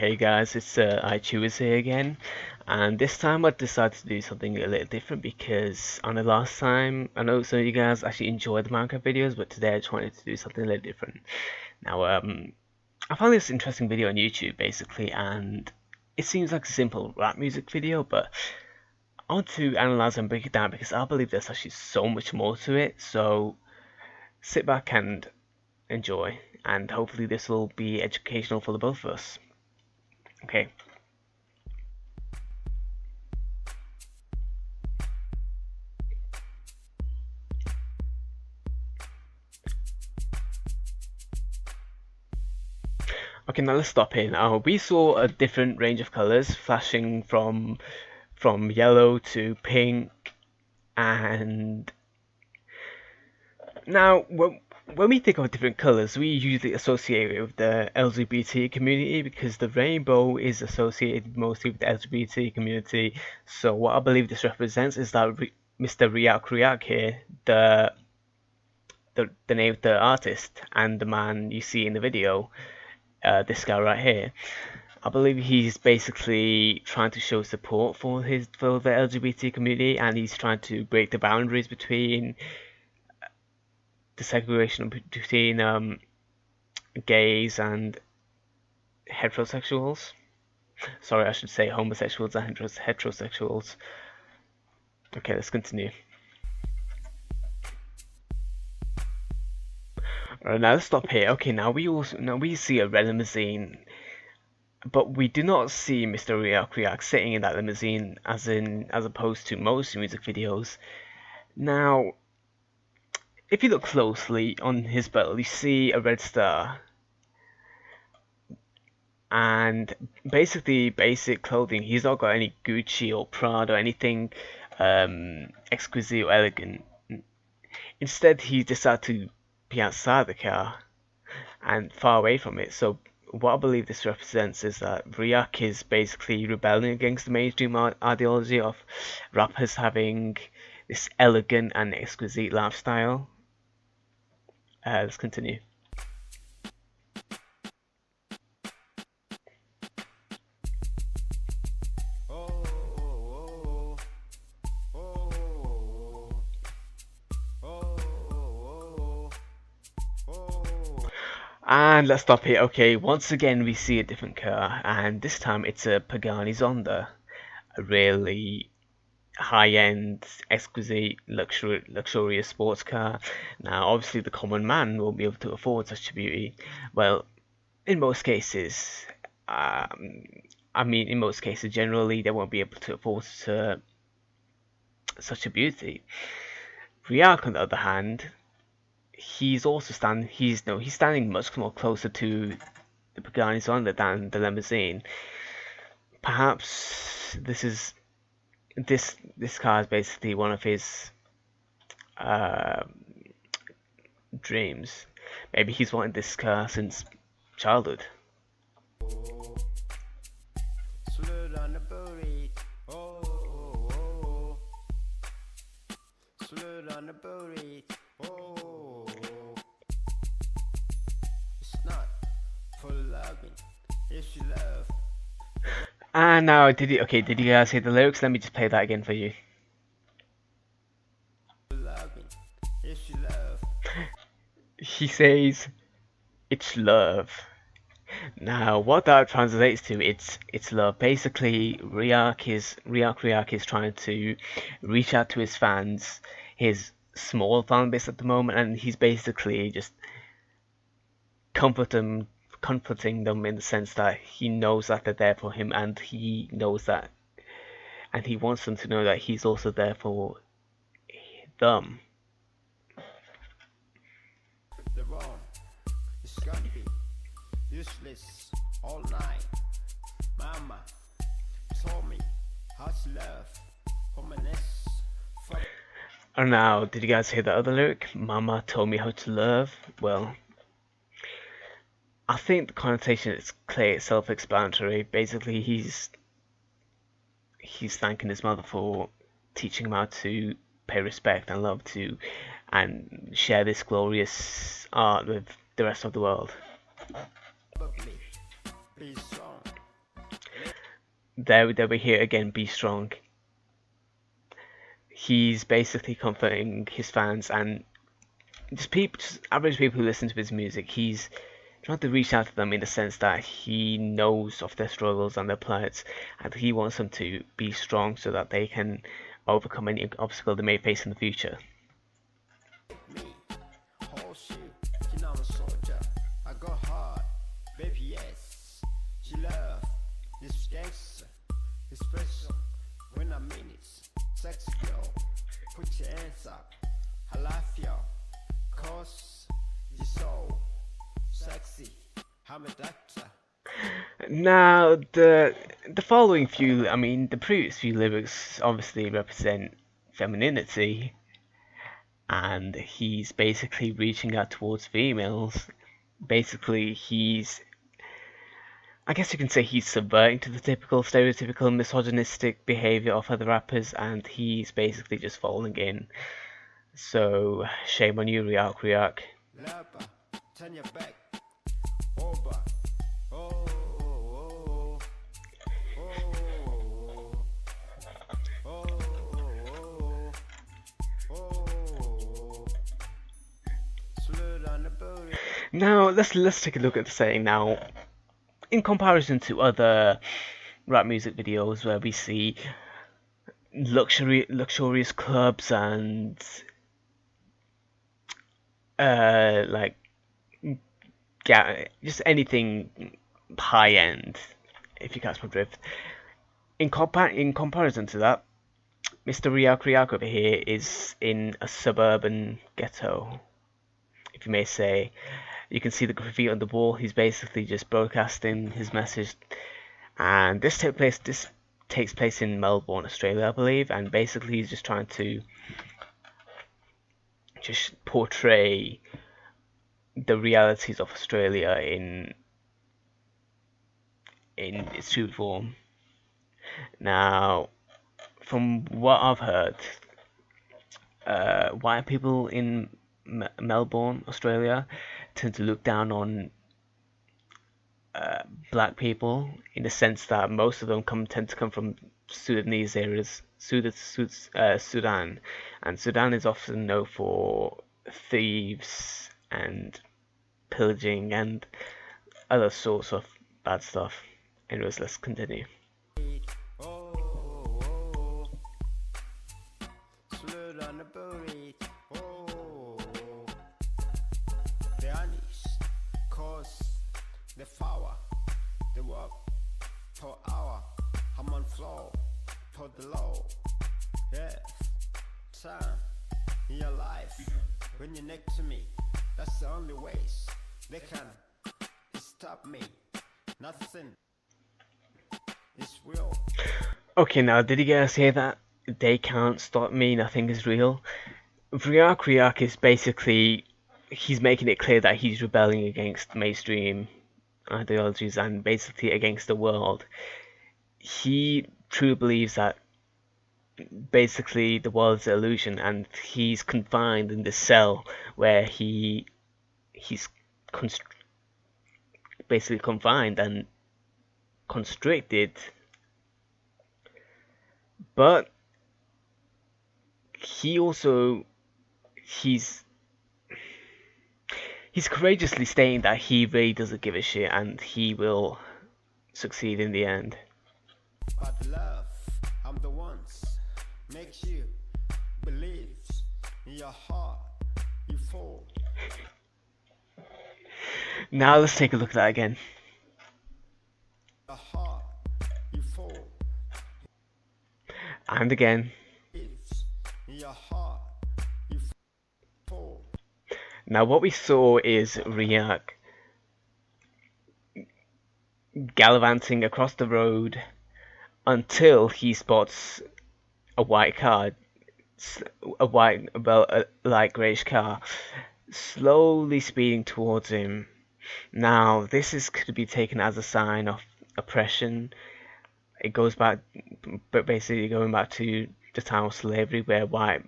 Hey guys, it's Chewiz here again, and this time I decided to do something a little different because on the last time, I know some of you guys actually enjoyed the Minecraft videos, but today I just wanted to do something a little different. Now, I found this interesting video on YouTube basically, and it seems like a simple rap music video, but I want to analyze and break it down because I believe there's actually so much more to it. So sit back and enjoy, and hopefully this will be educational for the both of us. Okay. Okay, now let's stop here. Now we saw a different range of colors flashing from yellow to pink, and now when we think of different colors, we usually associate it with the LGBT community because the rainbow is associated mostly with the LGBT community. So what I believe this represents is that Mr. Riak here, the name of the artist and the man you see in the video, this guy right here, I believe he's basically trying to show support for the LGBT community, and he's trying to break the boundaries between the segregation between gays and heterosexuals. Sorry, I should say homosexuals and heterosexuals. Okay, let's continue. Alright, now let's stop here. Okay, now we see a red limousine, but we do not see Mr. Riak sitting in that limousine as opposed to most music videos. Now, if you look closely on his belt, you see a red star and basically basic clothing. He's not got any Gucci or Prada or anything exquisite or elegant. Instead, he decided to be outside the car and far away from it. So what I believe this represents is that Riak is basically rebelling against the mainstream ideology of rappers having this elegant and exquisite lifestyle. Let's continue. And let's stop here. Okay, once again we see a different car, and this time it's a Pagani Zonda, a really high-end, exquisite, luxurious sports car. Now, obviously, the common man won't be able to afford such a beauty. Well, in most cases, in most cases, generally, they won't be able to afford such a beauty. Riak, on the other hand, he's standing much more closer to the Pagani Zonda than the limousine. Perhaps this car is basically one of his dreams. Maybe he's wanted this car since childhood. And now, did you guys hear the lyrics? Let me just play that again for you. He says, "It's love." Now, what that translates to, it's love. Basically, Riak is trying to reach out to his fans, his small fan base at the moment, and he's basically just comforting them in the sense that he knows that they're there for him, and he knows that, and he wants them to know that he's also there for them. The wrong is gonna be useless all night. Mama told me how to love humanist. And now, did you guys hear the other lyric? Mama told me how to love. Well, I think the connotation is clear, it's self-explanatory. Basically, he's thanking his mother for teaching him how to pay respect and love to, and share this glorious art with the rest of the world. Be strong there we hear again, be strong. He's basically comforting his fans and just average people who listen to his music. He's trying to reach out to them in the sense that he knows of their struggles and their plights, and he wants them to be strong so that they can overcome any obstacle they may face in the future. Me, whole shit, you know I'm a soldier. I go hard, baby, yes. She love this gangster, it's special when I mean it. Sexy girl, put your hands up. I love you, cause you're so sexy. I'm a doctor. Now, the following few, I mean, the previous few lyrics obviously represent femininity, and he's basically reaching out towards females. Basically, I guess you can say he's subverting to the typical stereotypical misogynistic behavior of other rappers, and he's basically just falling in. So, shame on you, Riak, Riak. Lapa, turn your back. Over. Oh, oh, oh, oh, oh, oh. Slow down the booty. Now, let's take a look at the setting now. In comparison to other rap music videos where we see luxurious clubs and like just anything high end, if you catch my drift. In comparison to that, Mr. Riak over here is in a suburban ghetto, if you may say. You can see the graffiti on the wall. He's basically just broadcasting his message, and this takes place in Melbourne, Australia, I believe. And basically, he's just trying to just portray the realities of Australia in its true form. Now, from what I've heard, white people in Melbourne, Australia, tend to look down on black people in the sense that most of them tend to come from Sudanese areas, Sudan, and Sudan is often known for thieves and pillaging and other sorts of bad stuff. Anyways, let's continue. Slow down the booty. Oh, the honest, cause the flower, the work per hour. I'm on flow, for the low. Yes, time in your life when you're next to me. That's the only ways they can stop me. Nothing is real. Okay, now did you guys hear that? They can't stop me, nothing is real. Riak is basically, he's making it clear that he's rebelling against mainstream ideologies and basically against the world. He truly believes that basically the world is an illusion and he's confined in this cell where he's basically confined and constricted. But he also he's courageously stating that he really doesn't give a shit and he will succeed in the end. But love, I'm the ones makes you believe in your heart. You fall. Now let's take a look at that again. Your heart. You fall. And again. In your heart. You fall. Now what we saw is Riak gallivanting across the road until he spots a white car, a light greyish car, slowly speeding towards him. Now this could be taken as a sign of oppression. It goes back, but basically going back to the time of slavery, where the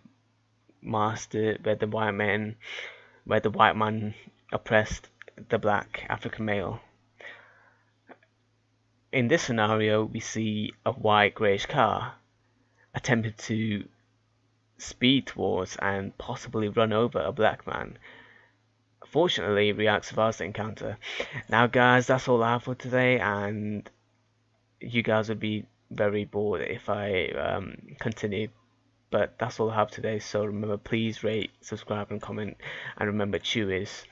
white man oppressed the black African male. in this scenario, we see a white greyish car attempting to speed towards and possibly run over a black man. Fortunately, Riak survives the encounter. Now, guys, that's all I have for today, and you guys would be very bored if I continue. But that's all I have today. So remember, please rate, subscribe, and comment. And remember, Chewiz.